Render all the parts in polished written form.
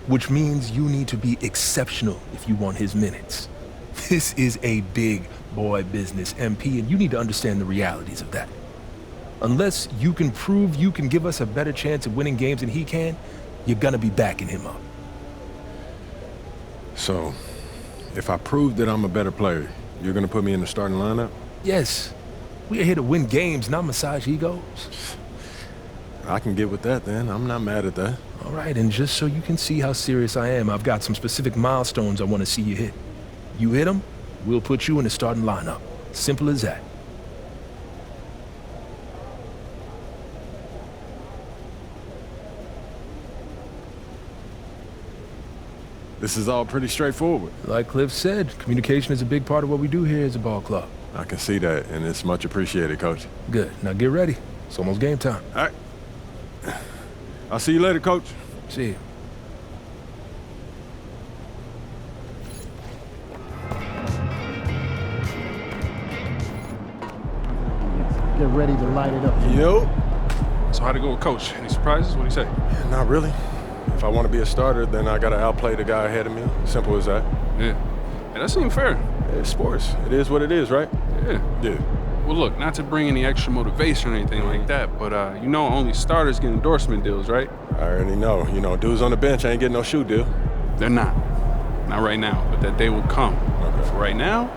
which means you need to be exceptional if you want his minutes. This is a big boy business, MP, and you need to understand the realities of that. Unless you can prove you can give us a better chance of winning games than he can, you're gonna be backing him up. So, if I prove that I'm a better player, you're gonna put me in the starting lineup? Yes, we are here to win games, not massage egos. I can get with that then. I'm not mad at that. All right, and just so you can see how serious I am, I've got some specific milestones I want to see you hit. You hit them, we'll put you in the starting lineup. Simple as that. This is all pretty straightforward. Like Cliff said, communication is a big part of what we do here as a ball club. I can see that, and it's much appreciated, Coach. Good. Now get ready. It's almost game time. All right. I'll see you later, Coach. See you. Get ready to light it up. Yo. So how'd it go with Coach? Any surprises? What'd he say? Not really. If I want to be a starter, then I got to outplay the guy ahead of me. Simple as that. Yeah. Hey, that seemed fair. It's sports. It is what it is, right? Yeah. Yeah. Well, look, not to bring any extra motivation or anything like that, but you know only starters get endorsement deals, right? I already know. You know, dudes on the bench ain't getting no shoe deal. They're not. Not right now, but that day will come. Okay. For right now,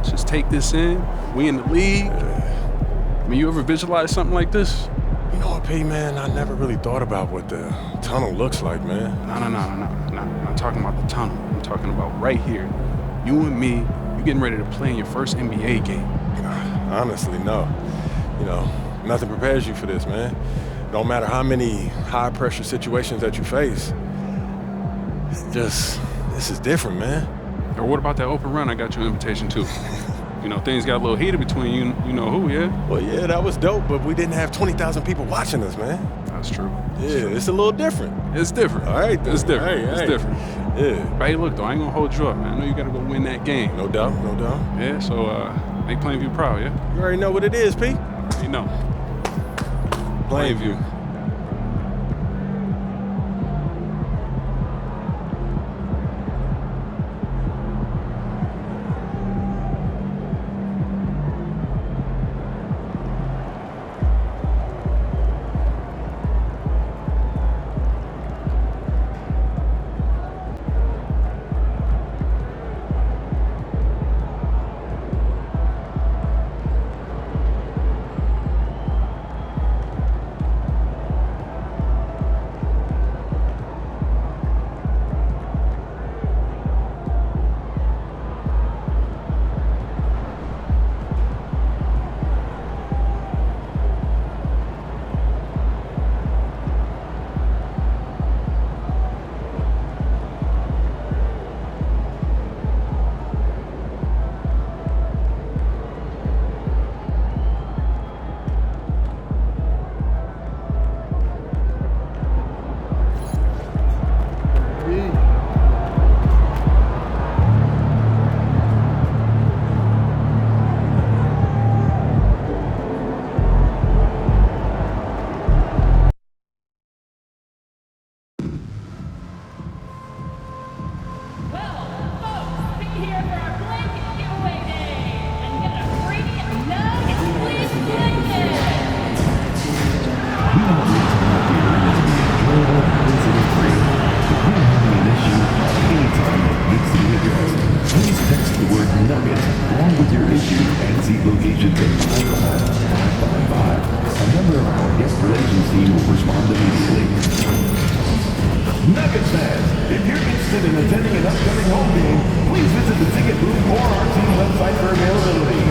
just take this in. We in the league. I mean, you ever visualize something like this? You know what, P, man? I never really thought about what the tunnel looks like, man. No. I'm not talking about the tunnel. I'm talking about right here. You and me, you getting ready to play in your first NBA game. Honestly, no. You know, nothing prepares you for this, man. No matter how many high-pressure situations that you face, this is different, man. Or what about that open run I got you an invitation to? You know, things got a little heated between you know who, yeah? Well, yeah, that was dope, but we didn't have 20,000 people watching us, man. That's true. Yeah, it's a little different. It's different. All right, then. It's different. Hey, it's hey. different. Yeah. But hey, look, though, I ain't gonna hold you up, man. I know you gotta go win that game. No doubt, no doubt. Yeah, so make Plainview proud, yeah? You already know what it is, P. You know. Plainview. Nuggets fans, if you're interested in attending an upcoming home game, please visit the ticket booth or our team website for availability.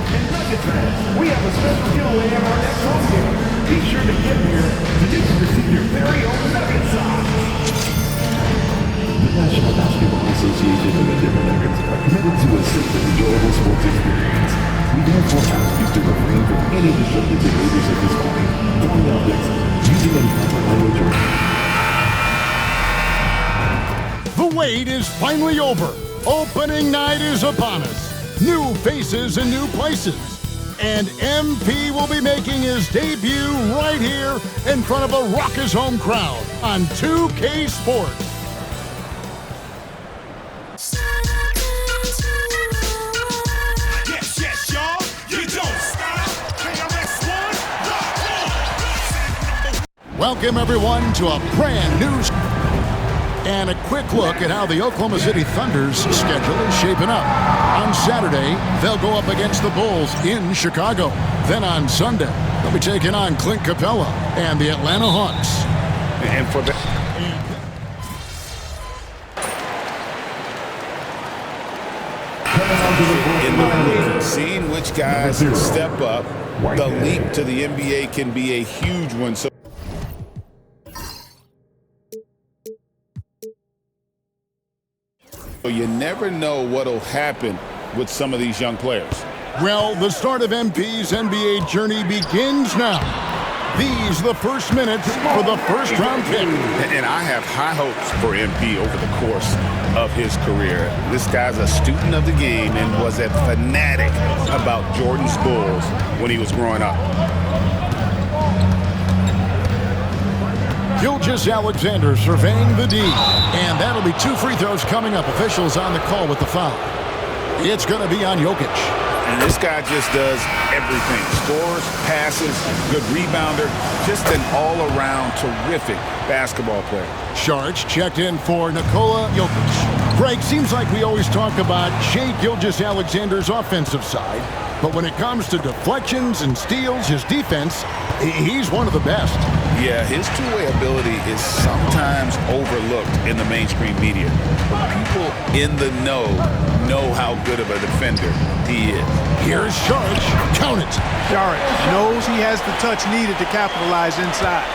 And Nuggets fans, we have a special giveaway at our next home game. Be sure to get here so you can receive your very own Nugget socks. The National Basketball Association and the Denver Nuggets are committed to a safe and enjoyable sports experience. We therefore ask you to refrain from any disruptive behavior such as fighting, throwing objects, using improper language, or... The wait is finally over. Opening night is upon us. New faces and new places. And MP will be making his debut right here in front of a raucous home crowd on 2K Sports. Yes, yes, y'all. You don't stop. KRS-One, rock on. Welcome, everyone, to a brand new and a quick look at how the Oklahoma City Thunder's schedule is shaping up. On Saturday, they'll go up against the Bulls in Chicago. Then on Sunday, they'll be taking on Clint Capella and the Atlanta Hawks. And for the in the league, seeing which guys step up, the leap to the NBA can be a huge one. So you never know what'll happen with some of these young players. Well, the start of MP's NBA journey begins now. These are the first minutes for the first-round pick. And I have high hopes for MP over the course of his career. This guy's a student of the game and was a fanatic about Jordan's Bulls when he was growing up. Gilgeous-Alexander surveying the D. And that'll be 2 free throws coming up. Officials on the call with the foul. It's going to be on Jokic. And this guy just does everything. Scores, passes, good rebounder, just an all-around terrific basketball player. Saric checked in for Nikola Jokic. Greg, seems like we always talk about Shai Gilgeous-Alexander's offensive side, but when it comes to deflections and steals, his defense, he's one of the best. Yeah, his two-way ability is sometimes overlooked in the mainstream media. But people in the know how good of a defender he is. Here's Saric. Count it. Saric knows he has the touch needed to capitalize inside.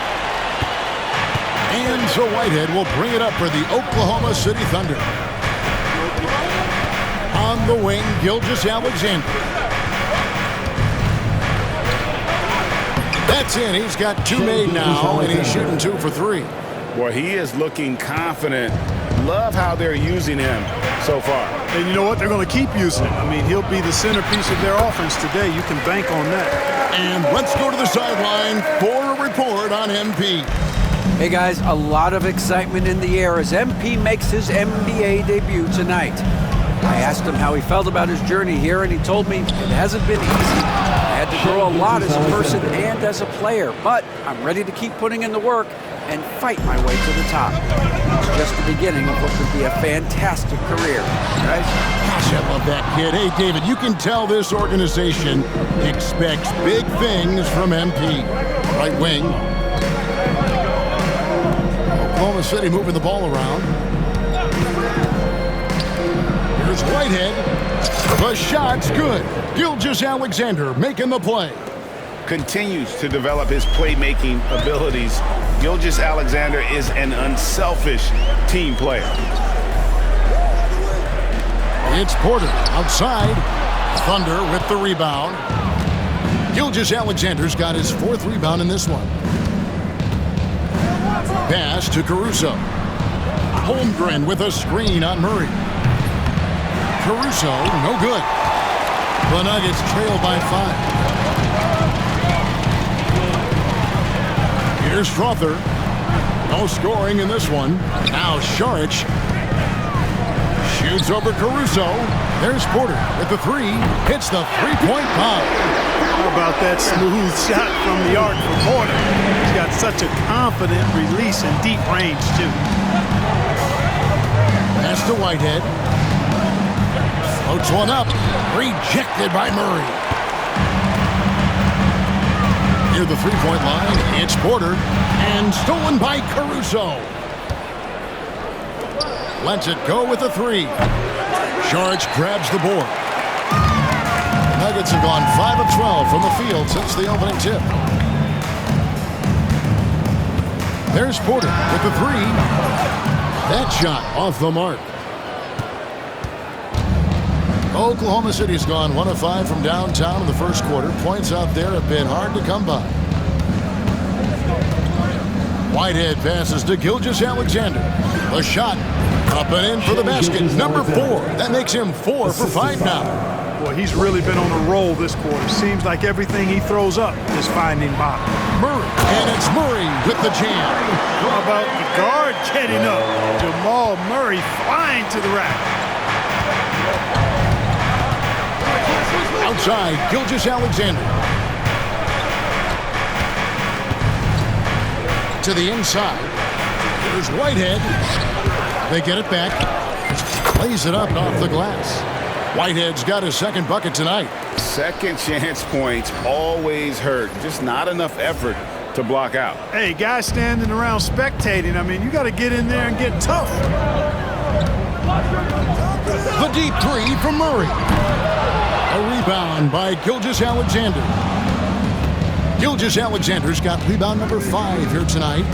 And so Whitehead will bring it up for the Oklahoma City Thunder. On the wing, Gilgeous-Alexander. That's in. He's got 2 made now, and he's shooting 2 for 3. Boy, he is looking confident. Love how they're using him so far. And you know what? They're going to keep using him. I mean, he'll be the centerpiece of their offense today. You can bank on that. And let's go to the sideline for a report on MP. Hey guys, a lot of excitement in the air as MP makes his NBA debut tonight. I asked him how he felt about his journey here, and he told me it hasn't been easy. I had to grow a lot as a person and as a player, but I'm ready to keep putting in the work and fight my way to the top. It's just the beginning of what could be a fantastic career. Guys? Gosh, I love that kid. Hey, David, you can tell this organization expects big things from MP. Right wing. Oklahoma City moving the ball around. Here's Whitehead. The shot's good. Gilgeous-Alexander making the play. Continues to develop his playmaking abilities. Gilgeous-Alexander is an unselfish team player. It's Porter outside. Thunder with the rebound. Gilgeous-Alexander's got his 4th rebound in this one. Pass to Caruso. Holmgren with a screen on Murray. Caruso, no good. The Nuggets trail by 5. Here's Strother. No scoring in this one. Now Saric shoots over Caruso. There's Porter with the 3. Hits the 3-point bomb. How about that smooth shot from the arc for Porter? He's got such a confident release and deep range, too. Pass to Whitehead. Floats one up. Rejected by Murray. Near the 3-point line, it's Porter. And stolen by Caruso. Lets it go with the 3. Saric grabs the board. Nuggets have gone 5 of 12 from the field since the opening tip. There's Porter with the 3. That shot off the mark. Oklahoma City's gone 1 of 5 from downtown in the first quarter. Points out there have been hard to come by. Whitehead passes to Gilgeous-Alexander. The shot up and in for the basket. Number 4. That makes him 4 for 5 now. Boy, he's really been on a roll this quarter. Seems like everything he throws up is finding bottom. Murray, and it's Murray with the jam. How about the guard getting up? Jamal Murray flying to the rack. Outside, Gilgeous-Alexander. To the inside. There's Whitehead. They get it back. Lays it up and off the glass. Whitehead's got his second bucket tonight. Second chance points always hurt. Just not enough effort to block out. Hey, guys standing around spectating, I mean, you got to get in there and get tough. The deep three from Murray. A rebound by Gilgeous-Alexander. Gilgeous-Alexander's got rebound number 5 here tonight.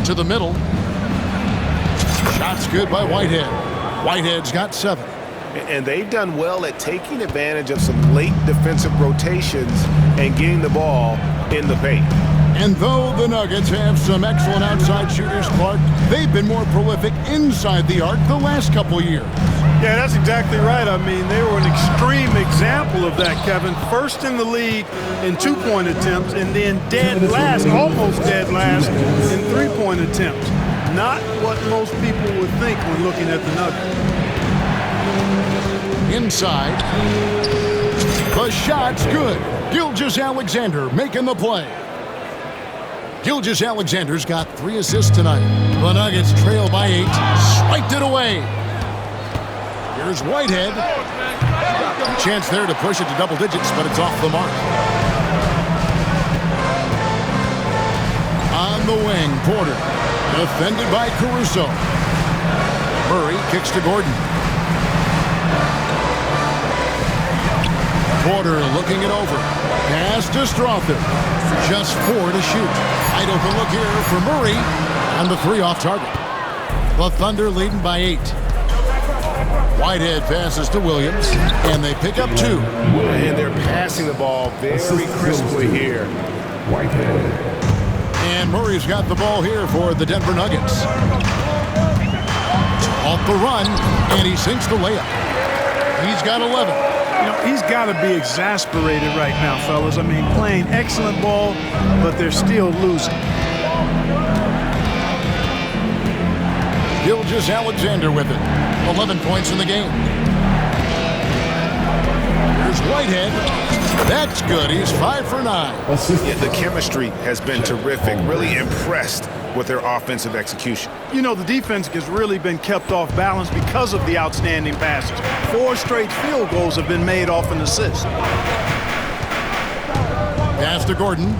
To the middle. Shot's good by Whitehead. Whitehead's got 7. And they've done well at taking advantage of some late defensive rotations and getting the ball in the paint. And though the Nuggets have some excellent outside shooters, Clark, they've been more prolific inside the arc the last couple years. Yeah, that's exactly right. I mean, they were an extreme example of that, Kevin. First in the league in 2-point attempts, and then dead last, almost dead last, in 3-point attempts. Not what most people would think when looking at the Nuggets. Inside. The shot's good. Gilgeous-Alexander making the play. Gilgeous-Alexander's got 3 assists tonight. The Nuggets trail by 8. Swiped it away. Here's Whitehead. A chance there to push it to double digits, but it's off the mark. On the wing, Porter. Defended by Caruso. Murray kicks to Gordon. Porter looking it over. Pass to Strother. Just 4 to shoot. Wide open look here for Murray. And the 3 off target. The Thunder leading by 8. Whitehead passes to Williams, and they pick up 2. And they're passing the ball very crisply here. Whitehead. And Murray's got the ball here for the Denver Nuggets. Off the run, and he sinks the layup. He's got 11. You know, he's got to be exasperated right now, fellas. I mean, playing excellent ball, but they're still losing. Gilgeous-Alexander with it. 11 points in the game. Here's Whitehead. That's good. He's 5 for 9. Yeah, the chemistry has been terrific. Really impressed with their offensive execution. You know, the defense has really been kept off balance because of the outstanding passes. 4 straight field goals have been made off an assist. Pass to Gordon.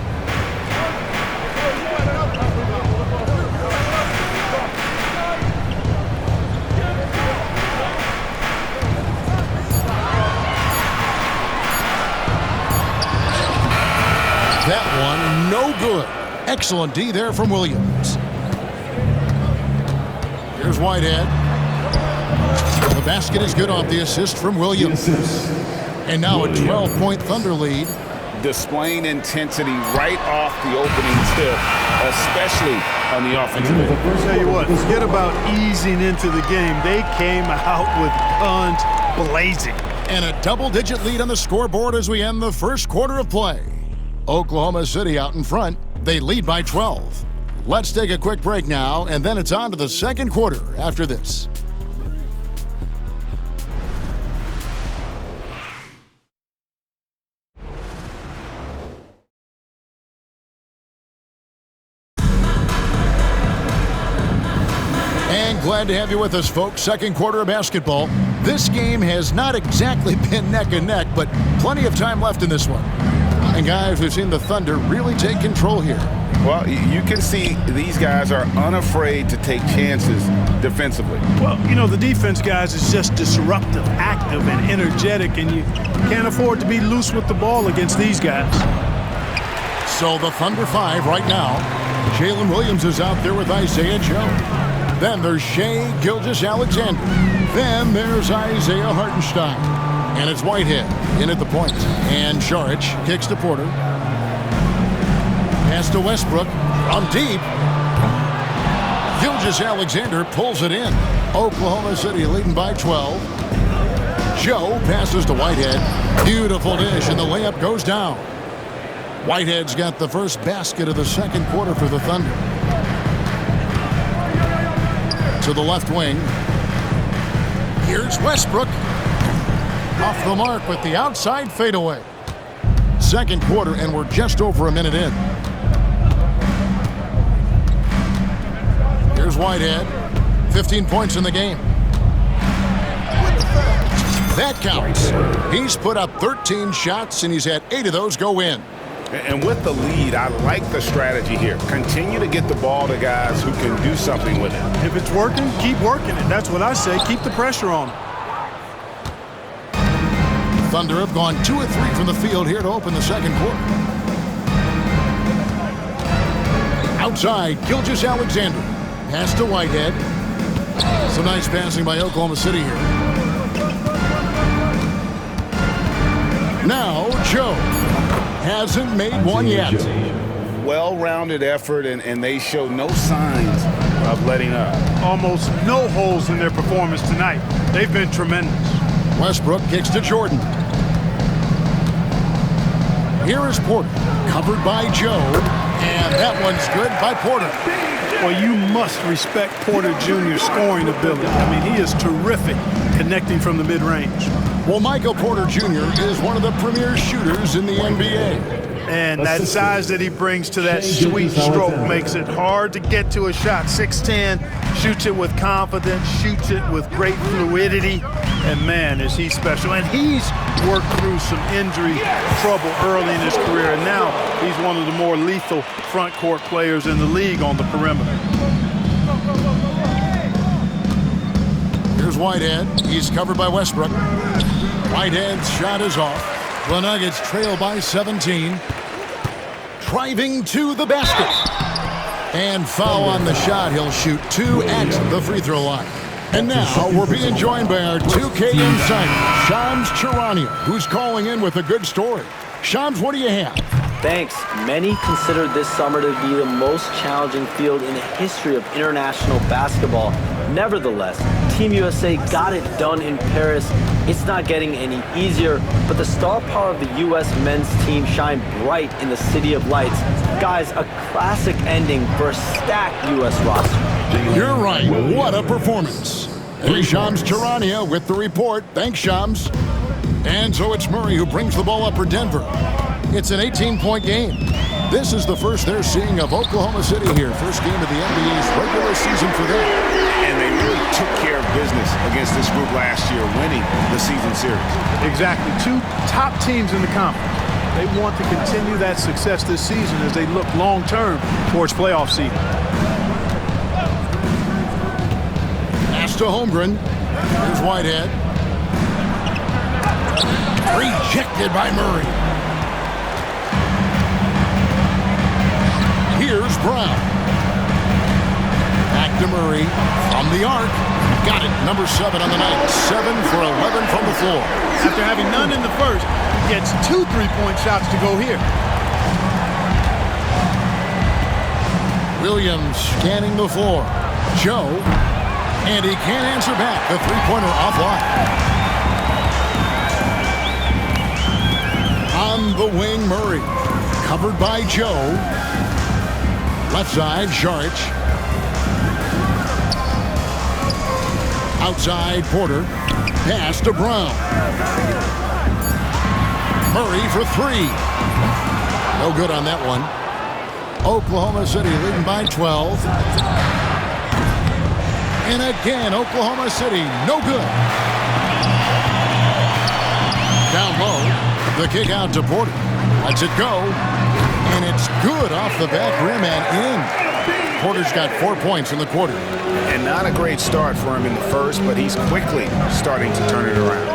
That one, no good. Excellent D there from Williams. Here's Whitehead. The basket is good off the assist from Williams. And now a 12-point Thunder lead. Displaying intensity right off the opening tip, especially on the offensive end. I'll tell you what, forget about easing into the game. They came out with guns blazing. And a double-digit lead on the scoreboard as we end the first quarter of play. Oklahoma City out in front. They lead by 12. Let's take a quick break now, and then it's on to the second quarter after this. And glad to have you with us, folks. Second quarter of basketball. This game has not exactly been neck and neck, but plenty of time left in this one. And guys, we've seen the Thunder really take control here. Well, you can see these guys are unafraid to take chances defensively. Well, you know, the defense, guys, is just disruptive, active, and energetic, and you can't afford to be loose with the ball against these guys. So the Thunder 5 right now. Jalen Williams is out there with Isaiah Joe. Then there's Shai Gilgeous-Alexander. Then there's Isaiah Hartenstein. And it's Whitehead in at the point. And Saric kicks to Porter. Pass to Westbrook from deep. Gilgeous-Alexander pulls it in. Oklahoma City leading by 12. Joe passes to Whitehead. Beautiful dish, and the layup goes down. Whitehead's got the first basket of the second quarter for the Thunder. To the left wing. Here's Westbrook. Off the mark with the outside fadeaway. Second quarter, and we're just over a minute in. Here's Whitehead. 15 points in the game. That counts. He's put up 13 shots, and he's had 8 of those go in. And with the lead, I like the strategy here. Continue to get the ball to guys who can do something with it. If it's working, keep working it. That's what I say. Keep the pressure on them. Thunder have gone 2 of 3 from the field here to open the second quarter. Outside, Gilgeous-Alexander. Pass to Whitehead. Some nice passing by Oklahoma City here. Now, Joe. Hasn't made one yet. Well-rounded effort, and they show no signs of letting up. Almost no holes in their performance tonight. They've been tremendous. Westbrook kicks to Jordan. Here is Porter, covered by Joe, and that one's good by Porter. Well, you must respect Porter Jr.'s scoring ability. I mean, he is terrific connecting from the mid-range. Well, Michael Porter Jr. is one of the premier shooters in the NBA. And that size that he brings to that sweet stroke makes it hard to get to a shot. 6'10", shoots it with confidence, shoots it with great fluidity, and man, is he special. And he's worked through some injury trouble early in his career, and now he's one of the more lethal front court players in the league on the perimeter. Here's Whitehead. He's covered by Westbrook. Whitehead's shot is off. The Nuggets trail by 17. Driving to the basket. And foul on the shot. He'll shoot 2 at the free throw line. And now we're being joined by our 2K insider, Shams Charania, who's calling in with a good story. Shams, what do you have? Thanks. Many consider this summer to be the most challenging field in the history of international basketball. Nevertheless, Team USA got it done in Paris. It's not getting any easier, but the star power of the U.S. men's team shined bright in the City of Lights. Guys, a classic ending for a stacked U.S. roster. You're right. What a performance. Hey, Shams Charania with the report. Thanks, Shams. And so it's Murray who brings the ball up for Denver. It's an 18-point game. This is the first they're seeing of Oklahoma City here. First game of the NBA's regular season for them. And they really took care of business against this group last year, winning the season series. Exactly. 2 top teams in the conference. They want to continue that success this season as they look long-term towards playoff seeding. Pass to Holmgren. Here's Whitehead. Rejected by Murray. Here's Brown. Back to Murray from the arc. Got it. Number 7 on the night. 7 for 11 from the floor. After having none in the first, he gets 2 3-point shots to go here. Williams scanning the floor. Joe. And he can't answer back. The 3-pointer offline. On the wing, Murray. Covered by Joe. Left side, Saric. Outside, Porter. Pass to Brown. Murray for 3. No good on that one. Oklahoma City leading by 12. And again, Oklahoma City, no good. Down low, the kick out to Porter. Lets it go. And it's good off the back rim and in. Porter's got 4 points in the quarter. And not a great start for him in the first, but he's quickly starting to turn it around.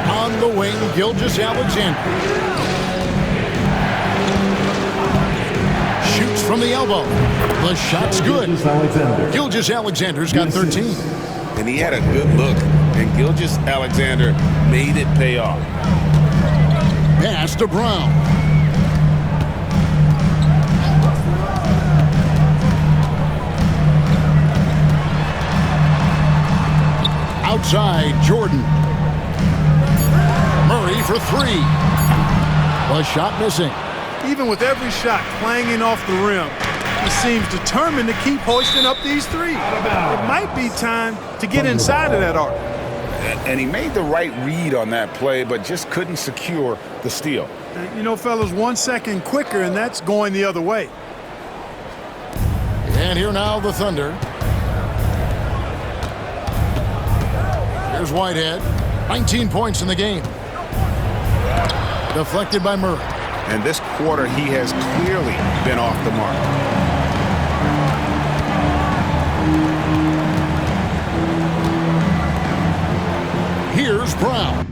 On the wing, Gilgeous-Alexander. Shoots from the elbow. The shot's good. Gilgeous-Alexander's got 13. And he had a good look, and Gilgeous-Alexander made it pay off. Pass to Brown. Outside, Jordan. Murray for three. The shot missing. Even with every shot clanging off the rim, he seems determined to keep hoisting up these threes. It might be time to get inside of that arc. And he made the right read on that play, but just couldn't secure the steal. You know, fellas, 1 second quicker, and that's going the other way. And here now the Thunder. Here's Whitehead. 19 points in the game. Deflected by Murray. And this quarter, he has clearly been off the mark. Here's Brown.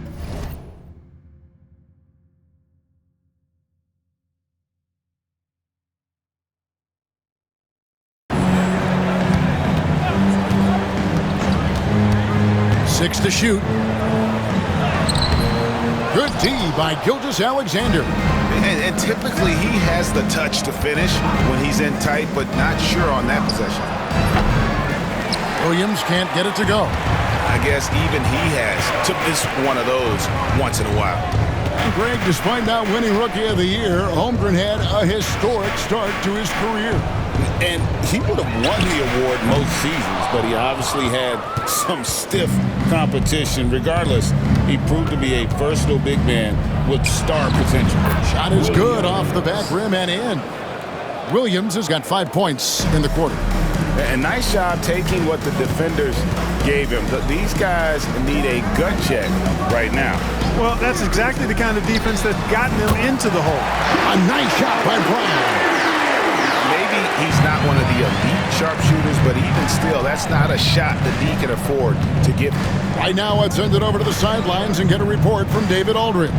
Six to shoot. Good D by Gilgeous-Alexander. And typically he has the touch to finish when he's in tight, but not sure on that possession. Williams can't get it to go. I guess even he has to miss one of those once in a while. Greg, despite not winning Rookie of the Year, Holmgren had a historic start to his career. And he would have won the award most seasons, but he obviously had some stiff competition. Regardless, he proved to be a versatile big man with star potential. Shot is good off the back rim and in. Williams has got 5 points in the quarter. And nice job taking what the defenders gave him. These guys need a gut check right now. Well, that's exactly the kind of defense that's gotten them into the hole. A nice shot by Brown. Maybe he's not one of the elite sharpshooters, but even still, that's not a shot that he can afford to give. Right now, I'd send it over to the sidelines and get a report from David Aldridge.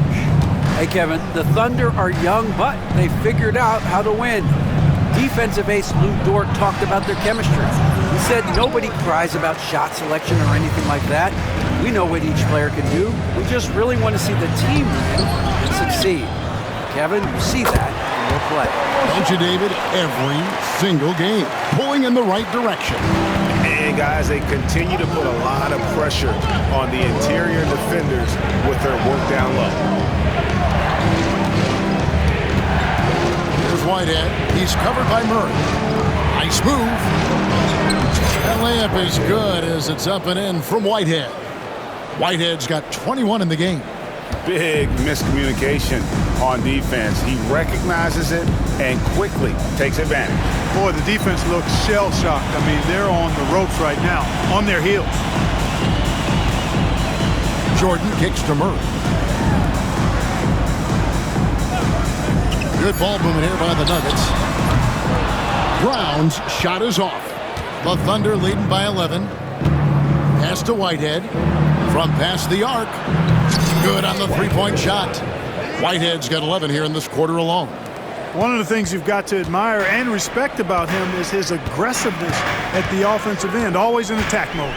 Hey, Kevin, the Thunder are young, but they figured out how to win. Defensive ace Lou Dort talked about their chemistry. He said nobody cries about shot selection or anything like that. We know what each player can do. We just really want to see the team win and succeed. Kevin, you see that in your play. Don't you, David? Every single game, pulling in the right direction. And guys, they continue to put a lot of pressure on the interior defenders with their work down low. Here's Whitehead. He's covered by Murray. Nice move. That layup is good as it's up and in from Whitehead. Whitehead's got 21 in the game. Big miscommunication on defense. He recognizes it and quickly takes advantage. Boy, the defense looks shell-shocked. I mean, they're on the ropes right now, on their heels. Jordan kicks to Murray. Good ball movement here by the Nuggets. Brown's shot is off. The Thunder leading by 11. Pass to Whitehead. From past the arc. Good on the three-point shot. Whitehead's got 11 here in this quarter alone. One of the things you've got to admire and respect about him is his aggressiveness at the offensive end, always in attack mode.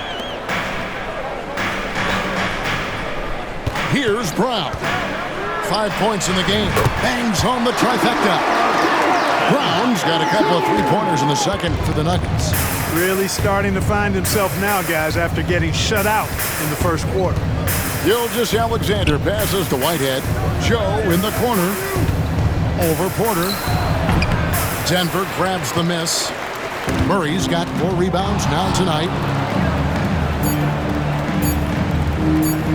Here's Brown. 5 points in the game. Bangs home the trifecta. Brown's got a couple of three-pointers in the second for the Nuggets. Really starting to find himself now, guys, after getting shut out in the first quarter. Gilgeous-Alexander passes to Whitehead. Joe in the corner. Over Porter. Denver grabs the miss. Murray's got 4 rebounds now tonight.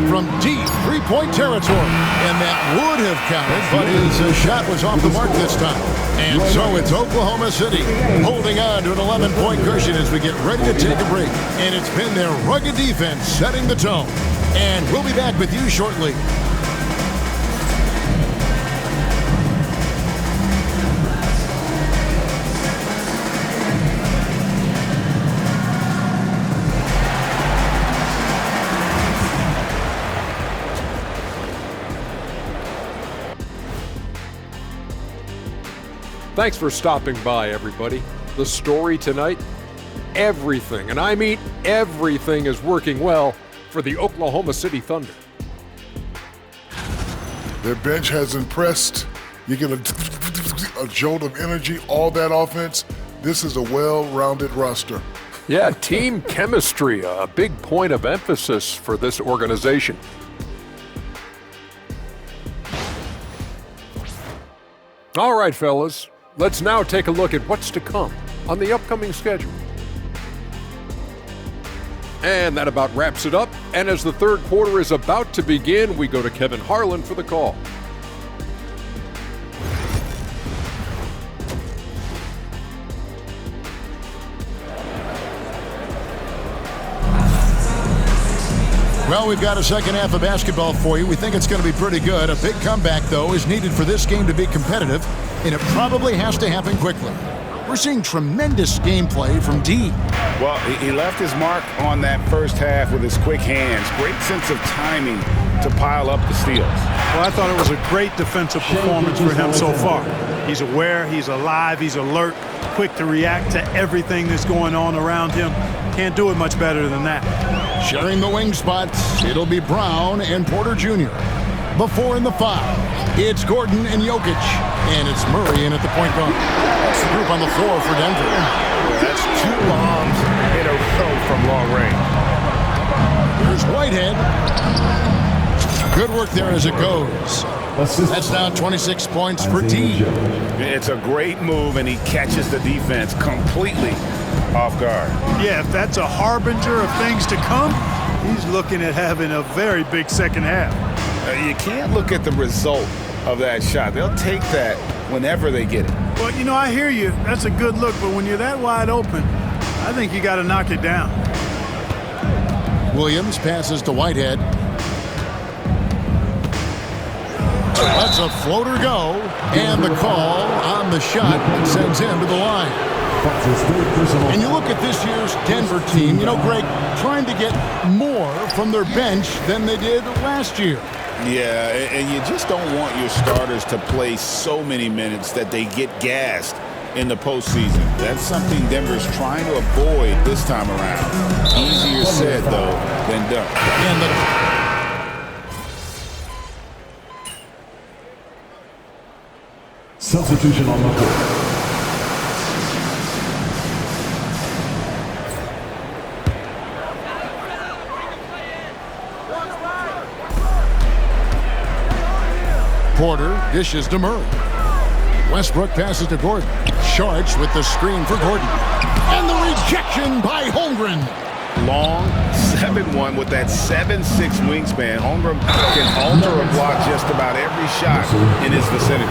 From deep three-point territory. And that would have counted, but his shot was off the mark this time. And so it's Oklahoma City holding on to an 11-point cushion as we get ready to take a break. And it's been their rugged defense setting the tone. And we'll be back with you shortly. Thanks for stopping by, everybody. The story tonight, everything, and I mean everything, is working well for the Oklahoma City Thunder. Their bench has impressed. You get a jolt of energy, all that offense. This is a well-rounded roster. Yeah, team chemistry, a big point of emphasis for this organization. All right, fellas, let's now take a look at what's to come on the upcoming schedule. And that about wraps it up. And as the third quarter is about to begin, we go to Kevin Harlan for the call. Well, we've got a second half of basketball for you. We think it's going to be pretty good. A big comeback, though, is needed for this game to be competitive, and it probably has to happen quickly. We're seeing tremendous gameplay from D. Well, he left his mark on that first half with his quick hands. Great sense of timing to pile up the steals. Well, I thought it was a great defensive performance for him so far. He's aware, he's alive, he's alert, quick to react to everything that's going on around him. Can't do it much better than that. Sharing the wing spots, it'll be Brown and Porter Jr. The 4 and the 5. It's Gordon and Jokic. And it's Murray in at the point guard. That's the group on the floor for Denver. That's 2 bombs in a row from long range. Here's Whitehead. Good work there as it goes. That's now 26 points for D. It's a great move, and he catches the defense completely off guard. Yeah, if that's a harbinger of things to come, he's looking at having a very big second half. You can't look at the result of that shot. They'll take that whenever they get it. Well, you know, I hear you. That's a good look, but when you're that wide open, I think you got to knock it down. Williams passes to Whitehead. Lets a floater go, and the call on the shot sends him to the line. And you look at this year's Denver team, you know, Greg, trying to get more from their bench than they did last year. Yeah, and you just don't want your starters to play so many minutes that they get gassed in the postseason. That's something Denver's trying to avoid this time around. Easier said, though, than done. And substitution on the court. Porter dishes to Murray. Westbrook passes to Gordon. Sharks with the screen for Gordon. And the rejection by Holmgren. Long 7-1 with that 7'6" wingspan. Holmgren can alter a block just about every shot in his vicinity.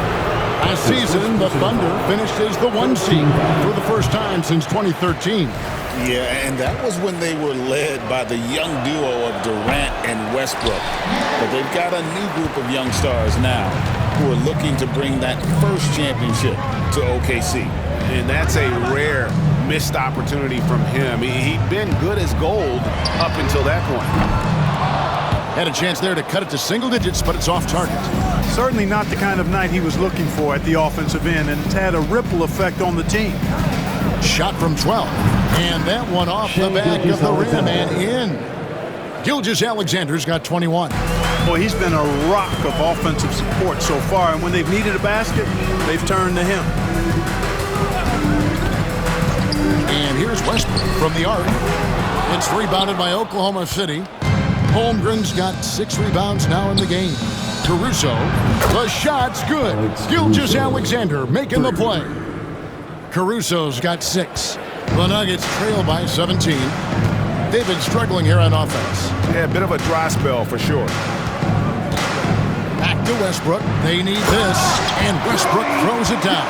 Last season, the Thunder finished as the 1 seed for the first time since 2013. Yeah, and that was when they were led by the young duo of Durant and Westbrook. But they've got a new group of young stars now who are looking to bring that first championship to OKC. And that's a rare missed opportunity from him. He'd been good as gold up until that point. Had a chance there to cut it to single digits, but it's off target. Certainly not the kind of night he was looking for at the offensive end, and it's had a ripple effect on the team. Shot from 12, and that one off the back of the rim and in. Gilgeous-Alexander's got 21. Boy, he's been a rock of offensive support so far, and when they've needed a basket, they've turned to him. And here's Westbrook from the arc. It's rebounded by Oklahoma City. Holmgren's got 6 rebounds now in the game. Caruso, the shot's good. Gilgeous-Alexander making the play. Caruso's got 6. The Nuggets trail by 17. They've been struggling here on offense. Yeah, a bit of a dry spell for sure. Back to Westbrook. They need this, and Westbrook throws it down.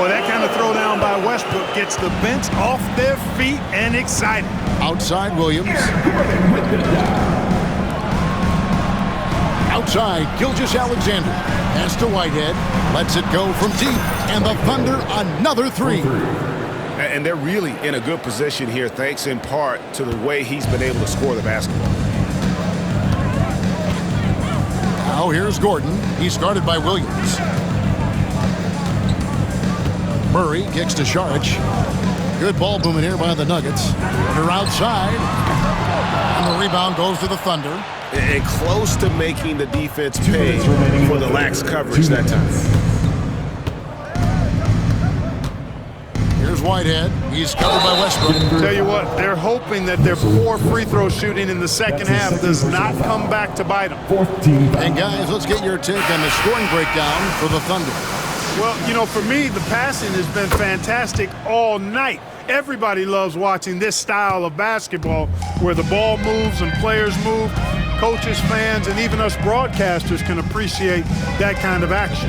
Boy, that kind of throwdown by Westbrook gets the bench off their feet and excited. Outside Williams. Outside, Gilgeous-Alexander. Pass to Whitehead. Lets it go from deep. And the Thunder another 3. And they're really in a good position here, thanks in part to the way he's been able to score the basketball. Now here's Gordon. He's guarded by Williams. Murray kicks to Saric. Good ball movement here by the Nuggets. They're outside. And the rebound goes to the Thunder. And close to making the defense pay for the lax coverage that time. Here's Whitehead. He's covered by Westbrook. Tell you what, they're hoping that their poor free throw shooting in the second half does not come back to bite them. And guys, let's get your take on the scoring breakdown for the Thunder. Well, you know, for me, the passing has been fantastic all night. Everybody loves watching this style of basketball where the ball moves and players move. Coaches, fans, and even us broadcasters can appreciate that kind of action.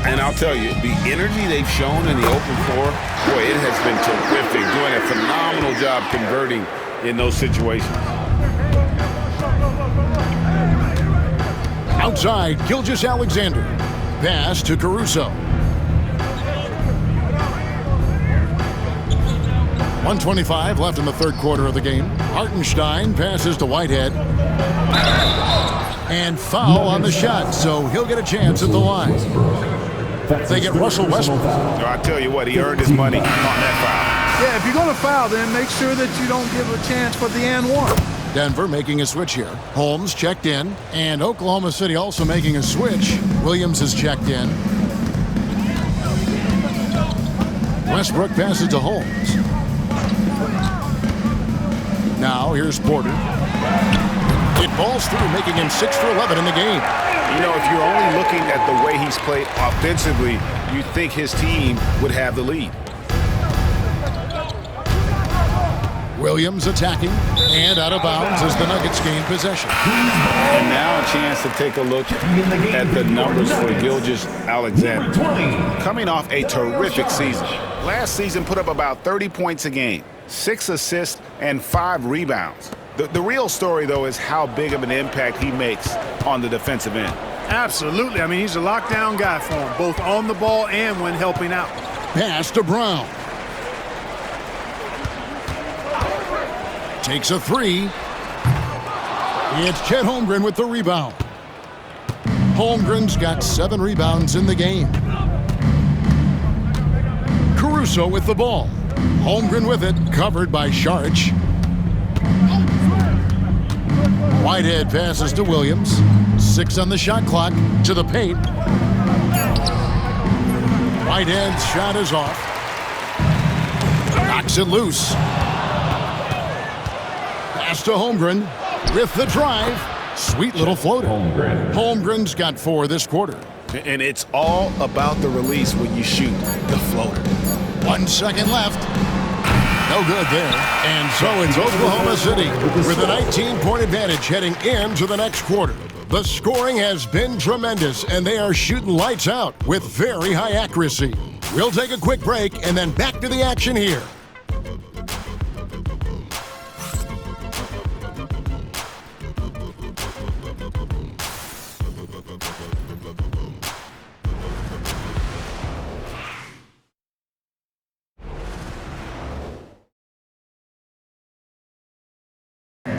And I'll tell you, the energy they've shown in the open floor, boy, it has been terrific, doing a phenomenal job converting in those situations. Outside, Gilgeous-Alexander. Pass to Caruso. 1:25 left in the third quarter of the game. Hartenstein passes to Whitehead. And foul on the shot, so he'll get a chance at the line. They get Russell Westbrook. I tell you what, he earned his money on that Yeah, if you're going to foul, then make sure that you don't give a chance for the and one. Denver making a switch here. Holmes checked in, and Oklahoma City also making a switch. Williams is checked in. Westbrook passes to Holmes. Now here's Porter. It falls through, making him 6 for 11 in the game. You know, if you're only looking at the way he's played offensively, you think his team would have the lead. Williams attacking, and out of bounds as the Nuggets gain possession. And now a chance to take a look at the numbers for Gilgeous-Alexander. Coming off a terrific season. Last season put up about 30 points a game, 6 assists, and 5 rebounds. The real story, though, is how big of an impact he makes on the defensive end. Absolutely. I mean, he's a lockdown guy for him, both on the ball and when helping out. Pass to Brown. Takes a three. It's Chet Holmgren with the rebound. Holmgren's got 7 rebounds in the game. Caruso with the ball. Holmgren with it, covered by Saric. Whitehead passes to Williams. 6 on the shot clock, to the paint. Whitehead's shot is off. Knocks it loose. Pass to Holmgren with the drive. Sweet little floater. Holmgren's got 4 this quarter. And it's all about the release when you shoot the floater. 1 second left. No good there. And so it's Oklahoma City with a 19-point advantage heading into the next quarter. The scoring has been tremendous, and they are shooting lights out with very high accuracy. We'll take a quick break and then back to the action here.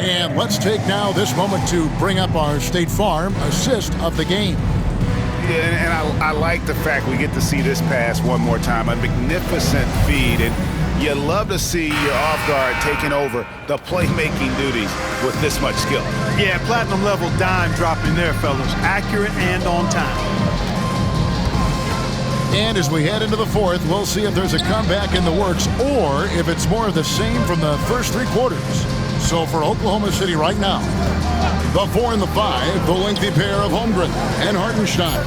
And let's take now this moment to bring up our State Farm assist of the game. Yeah, and I like the fact we get to see this pass one more time. A magnificent feed, and you love to see your off guard taking over the playmaking duties with this much skill. Yeah, platinum level dime dropping there, fellas. Accurate and on time. And as we head into the fourth, we'll see if there's a comeback in the works or if it's more of the same from the first 3 quarters. So for Oklahoma City right now, the 4 and the 5, the lengthy pair of Holmgren and Hartenstein.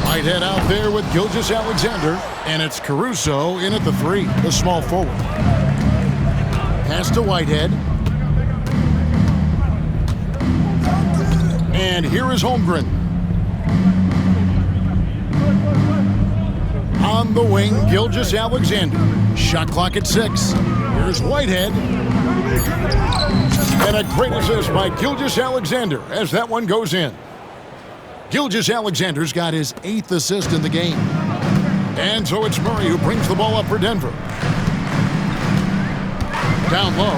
Whitehead out there with Gilgeous-Alexander, and it's Caruso in at the 3, the small forward. Pass to Whitehead. And here is Holmgren. On the wing, Gilgeous-Alexander. Shot clock at 6. Here's Whitehead. And a great assist by Gilgeous-Alexander as that one goes in. Gilgeous-Alexander's got his 8th assist in the game. And so it's Murray who brings the ball up for Denver. Down low.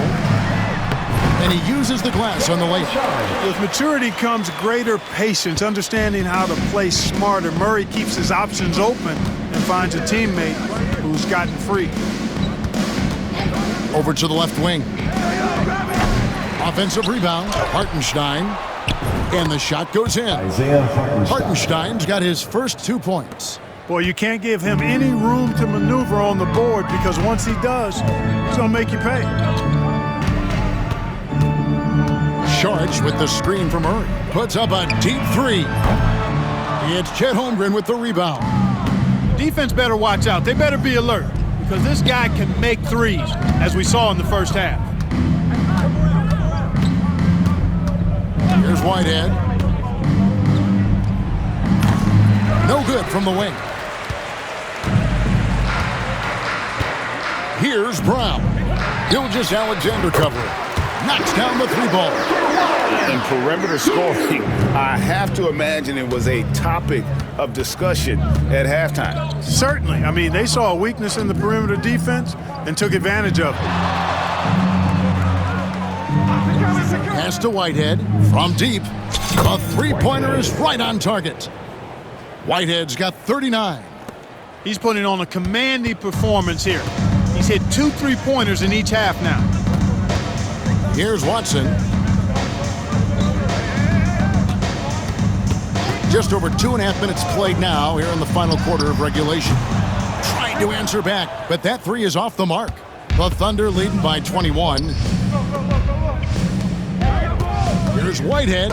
And he uses the glass on the layup. With maturity comes greater patience, understanding how to play smarter. Murray keeps his options open and finds a teammate who's gotten free. Over to the left wing. Offensive rebound, Hartenstein. And the shot goes in. Hartenstein's got his first 2 points. Boy, you can't give him any room to maneuver on the board because once he does, he's going to make you pay. Saric with the screen from Murray. Puts up a deep 3. It's Chet Holmgren with the rebound. defense better watch out. They better be alert because this guy can make threes, as we saw in the first half. Here's Whitehead. No good from the wing. Here's Brown. Gilgeous-Alexander covering. Knocks down the three ball. In perimeter scoring, I have to imagine it was a topic of discussion at halftime. Certainly. I mean, they saw a weakness in the perimeter defense and took advantage of it. Pass to Whitehead from deep. The three-pointer is right on target. Whitehead's got 39. He's putting on a commanding performance here. He's hit 2 3-pointers in each half now. Here's Watson. Just over 2.5 minutes played now here in the final quarter of regulation. Trying to answer back, but that three is off the mark. The Thunder leading by 21. Here's Whitehead.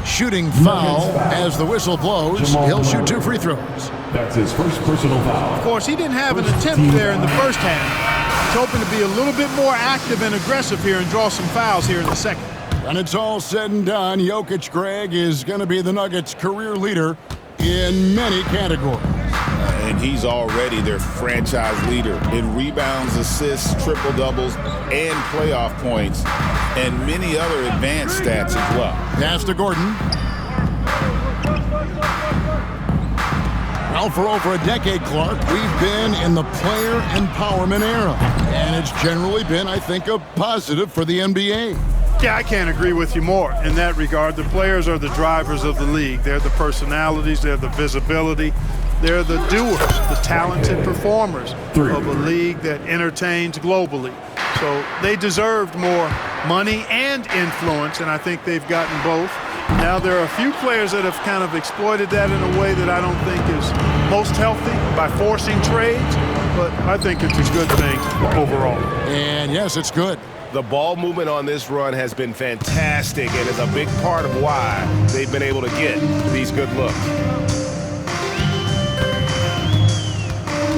Shooting foul as the whistle blows. He'll shoot 2 free throws. That's his first personal foul. Of course, he didn't have an attempt there in the first half. He's hoping to be a little bit more active and aggressive here and draw some fouls here in the second. When it's all said and done, Jokic, Greg, is going to be the Nuggets' career leader in many categories. And he's already their franchise leader in rebounds, assists, triple-doubles, and playoff points, and many other advanced stats as well. Pass to Gordon. Well, for over a decade, Clark, we've been in the player empowerment era. And it's generally been, I think, a positive for the NBA. Yeah, I can't agree with you more in that regard. The players are the drivers of the league. They're the personalities. They're the visibility. They're the doers, the talented performers of a league that entertains globally. So they deserved more money and influence, and I think they've gotten both. Now there are a few players that have kind of exploited that in a way that I don't think is most healthy by forcing trades, but I think it's a good thing overall. And yes, it's good. The ball movement on this run has been fantastic and is a big part of why they've been able to get these good looks.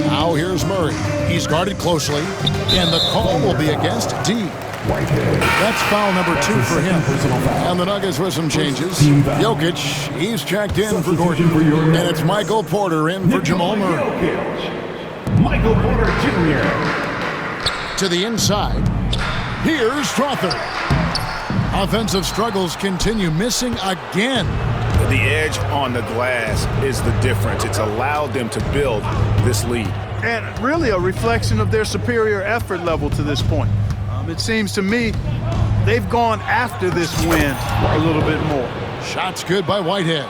Now here's Murray. He's guarded closely, and the call will be against D. That's foul number 2 for him. And the Nuggets with some changes. Jokic, he's checked in for Gordon. And it's Michael Porter in for Jamal Murray. Michael Porter Jr. To the inside. Here's Strother. Offensive struggles continue, missing again. The edge on the glass is the difference. It's allowed them to build this lead. And really a reflection of their superior effort level to this point. It seems to me they've gone after this win a little bit more. Shots good by Whitehead.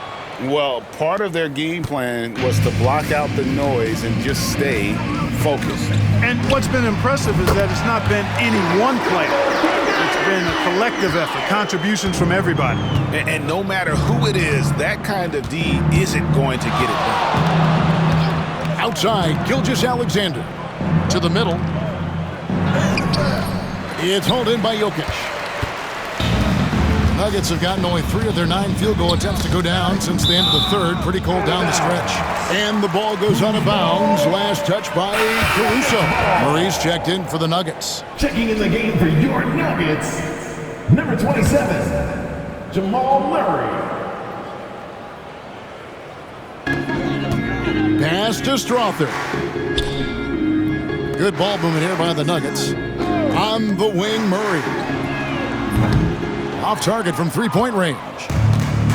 Well, part of their game plan was to block out the noise and just stay focused. And what's been impressive is that it's not been any one player. It's been a collective effort, contributions from everybody. And no matter who it is, that kind of D isn't going to get it done. Outside, Gilgeous-Alexander. To the middle. It's hauled in by Jokic. Nuggets have gotten only 3 of their 9 field goal attempts to go down since the end of the third. Pretty cold down the stretch. And the ball goes out of bounds. Last touch by Caruso. Murray's checked in for the Nuggets. Checking in the game for your Nuggets, number 27, Jamal Murray. Pass to Strother. Good ball movement here by the Nuggets. On the wing, Murray. Off target from 3-point range.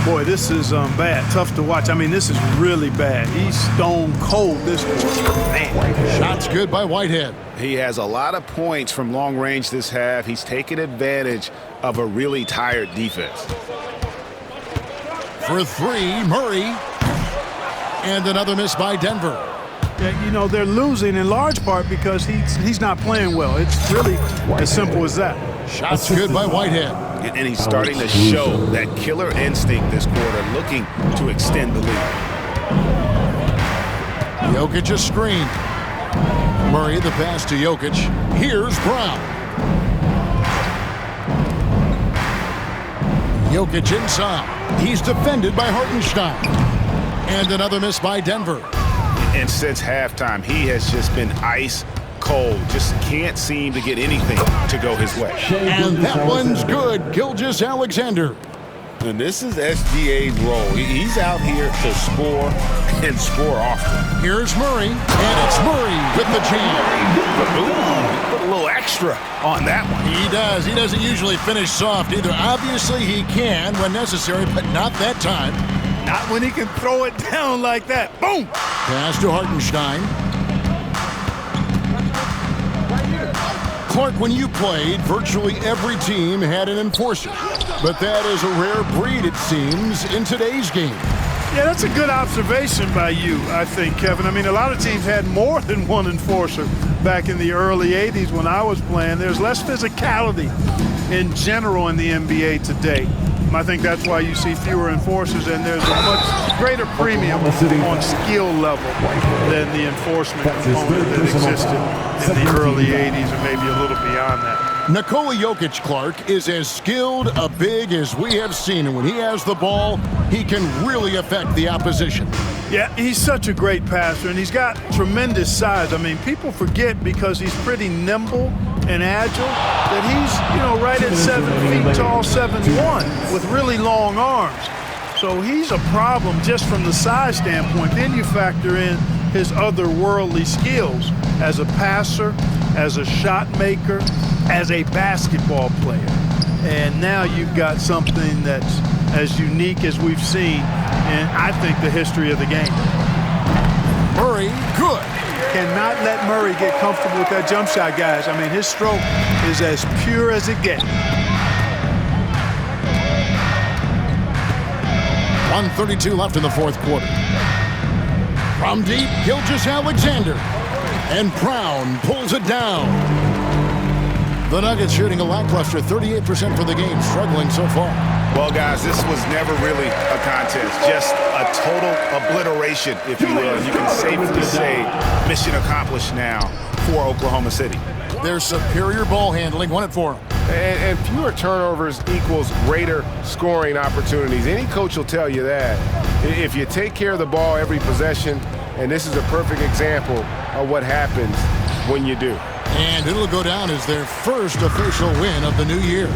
Boy, this is bad. Tough to watch. I mean, this is really bad. He's stone cold this quarter. Man. Shots good by Whitehead. He has a lot of points from long range this half. He's taken advantage of a really tired defense. For 3, Murray. And another miss by Denver. Yeah, you know, they're losing in large part because he's not playing well. It's really as simple as that. Shots good by Whitehead. And he's starting to show that killer instinct this quarter, looking to extend the lead. Jokic a screen. Murray the pass to Jokic. Here's Brown. Jokic inside. He's defended by Hartenstein. And another miss by Denver. And since halftime, he has just been ice cold. Just can't seem to get anything to go his way. And that one's good. Gilgeous-Alexander. And this is SGA's role. He's out here to score and score often. Here's Murray, and it's Murray with the jam. Ooh, put a little extra on that one. He does. He doesn't usually finish soft either. Obviously, he can when necessary, but not that time. Not when he can throw it down like that. Boom! Pass to Hartenstein. Clark, when you played, virtually every team had an enforcer. But that is a rare breed, it seems, in today's game. Yeah, that's a good observation by you, I think, Kevin. I mean, a lot of teams had more than one enforcer back in the early 80s when I was playing. There's less physicality in general in the NBA today. I think that's why you see fewer enforcers, and there's a much greater premium on skill level than the enforcement component that existed in the early 80s or maybe a little beyond that. Nikola Jokic, Clark, is as skilled a big as we have seen, and when he has the ball, he can really affect the opposition. Yeah, he's such a great passer, and he's got tremendous size. I mean, people forget because he's pretty nimble and agile that he's, right at 7 feet tall, 7'1", with really long arms. So he's a problem just from the size standpoint. Then you factor in his otherworldly skills as a passer, as a shot maker, as a basketball player. And now you've got something that's as unique as we've seen in, I think, the history of the game. Murray, good. Cannot let Murray get comfortable with that jump shot, guys. I mean, his stroke is as pure as it gets. 1:32 left in the fourth quarter. From deep, Gilgeous-Alexander. And Brown pulls it down. The Nuggets shooting a lackluster 38% for the game, struggling so far. Well, guys, this was never really a contest, just a total obliteration, if you will. You can safely say mission accomplished now for Oklahoma City. Their superior ball handling won it for them. And fewer turnovers equals greater scoring opportunities. Any coach will tell you that. If you take care of the ball every possession, and this is a perfect example of what happens when you do. And it'll go down as their first official win of the new year.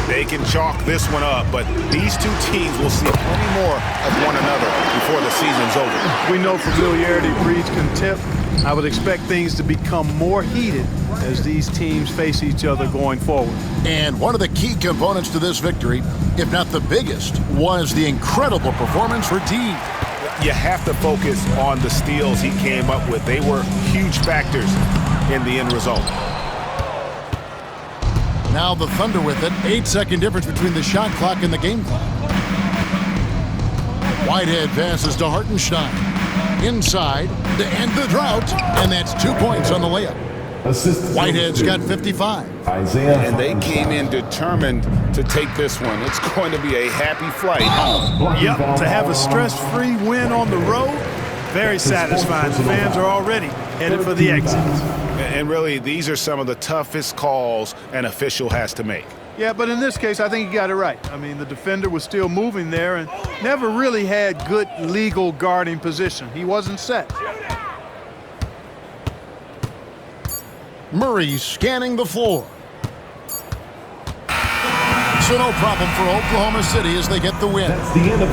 They can chalk this one up, but these two teams will see plenty more of one another before the season's over. We know familiarity breeds contempt. I would expect things to become more heated as these teams face each other going forward. And one of the key components to this victory, if not the biggest, was the incredible performance for D. You have to focus on the steals he came up with. They were huge factors in the end result. Now the Thunder with it. 8-second difference between the shot clock and the game clock. Whitehead passes to Hartenstein. Inside to end the drought, and that's 2 points on the layup. Whitehead's got 55. And they came in determined to take this one. It's going to be a happy flight home. Yep, to have a stress-free win on the road, very satisfying. The fans are already headed for the exit. And really, these are some of the toughest calls an official has to make. Yeah, but in this case, I think he got it right. I mean, the defender was still moving there and never really had good legal guarding position. He wasn't set. Murray scanning the floor. So no problem for Oklahoma City as they get the win.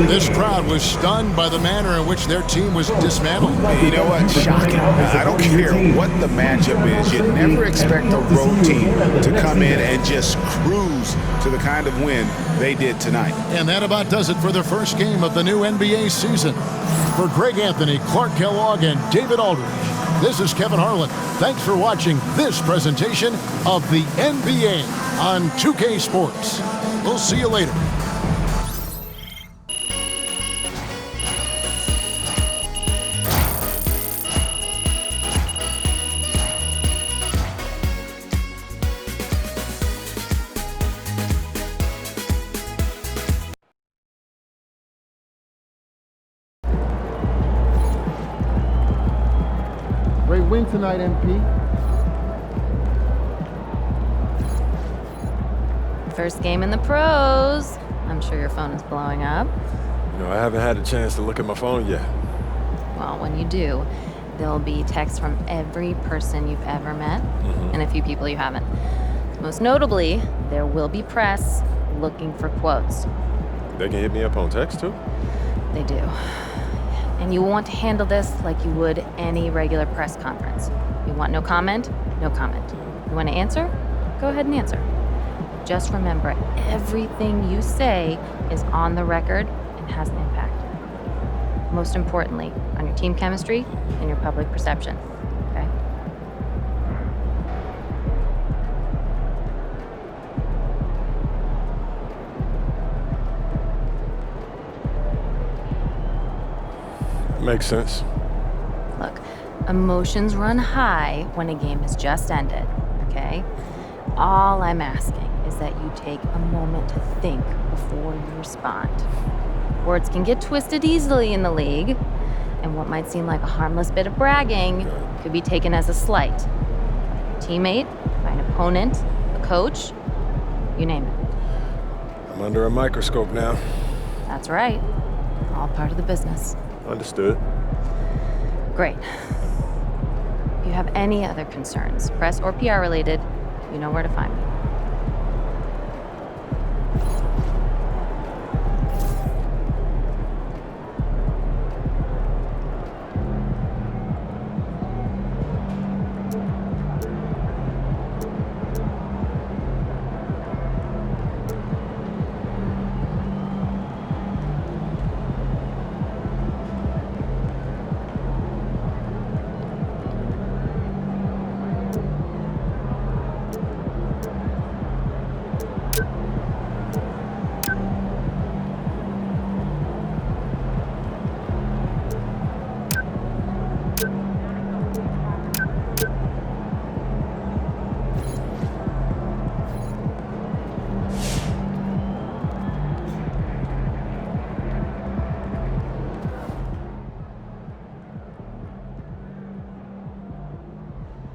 This crowd was stunned by the manner in which their team was dismantled. You know what? Shocking. I don't care what the matchup is. You never expect a road team to come in and just cruise to the kind of win they did tonight. And that about does it for the first game of the new NBA season. For Greg Anthony, Clark Kellogg, and David Aldridge, this is Kevin Harlan. Thanks for watching this presentation of the NBA on 2K Sports. We'll see you later. Great win tonight, MP. First game in the pros. I'm sure your phone is blowing up. I haven't had a chance to look at my phone yet. Well, when you do, There'll be texts from every person you've ever met and a few people you haven't. Most notably, there will be press looking for quotes. They can hit me up on text too? They do. And you want to handle this like you would any regular press conference. You want no comment? No comment. You want to answer? Go ahead and answer. Just remember, everything you say is on the record and has an impact. Most importantly, on your team chemistry and your public perception, okay? Makes sense. Look, emotions run high when a game has just ended, okay? All I'm asking is that you take a moment to think before you respond. Words can get twisted easily in the league, and what might seem like a harmless bit of bragging could be taken as a slight. By your teammate, by an opponent, a coach, you name it. I'm under a microscope now. That's right. All part of the business. Understood. Great. If you have any other concerns, press or PR related, you know where to find me.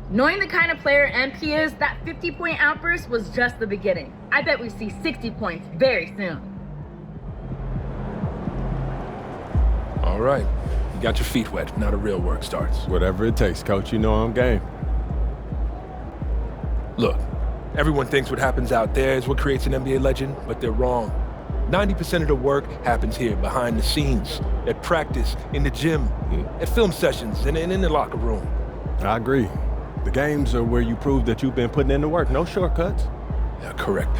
Knowing the kind of player MP is, that 50-point outburst was just the beginning. I bet we see 60 points very soon. All right. You got your feet wet. Now the real work starts. Whatever it takes, Coach. You know I'm game. Look, everyone thinks what happens out there is what creates an NBA legend, but they're wrong. 90% of the work happens here, behind the scenes, at practice, in the gym, at film sessions, and in the locker room. I agree. The games are where you prove that you've been putting in the work. No shortcuts. Yeah, correct.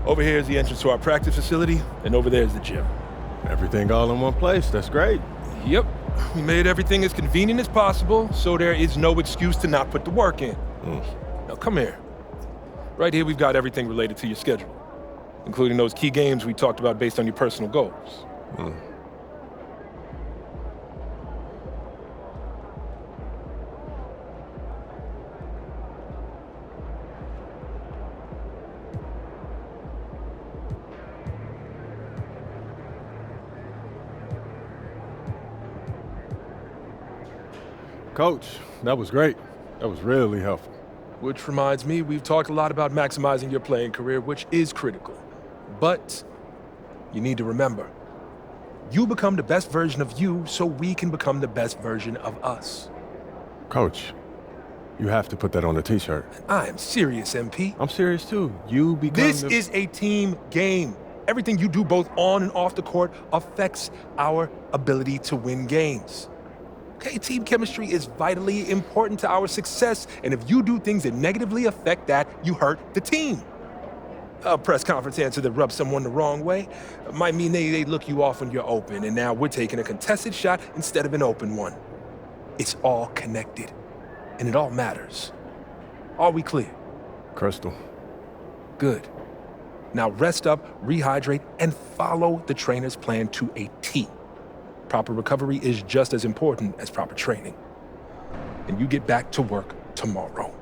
Over here is the entrance to our practice facility, and over there is the gym. Everything all in one place. That's great. Yep. We made everything as convenient as possible, so there is no excuse to not put the work in. Now, come here. Right here, we've got everything related to your schedule, including those key games we talked about based on your personal goals. Coach, that was great. That was really helpful. Which reminds me, we've talked a lot about maximizing your playing career, which is critical. But you need to remember, you become the best version of you so we can become the best version of us. Coach, you have to put that on a t-shirt. I am serious, MP. I'm serious too. You become This is a team game. Everything you do both on and off the court affects our ability to win games. Okay, team chemistry is vitally important to our success, and if you do things that negatively affect that, you hurt the team. A press conference answer that rubs someone the wrong way might mean they look you off when you're open, and now we're taking a contested shot instead of an open one. It's all connected, and it all matters. Are we clear? Crystal. Good. Now rest up, rehydrate, and follow the trainer's plan to a T. Proper recovery is just as important as proper training. And you get back to work tomorrow.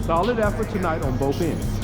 Solid effort tonight on both ends.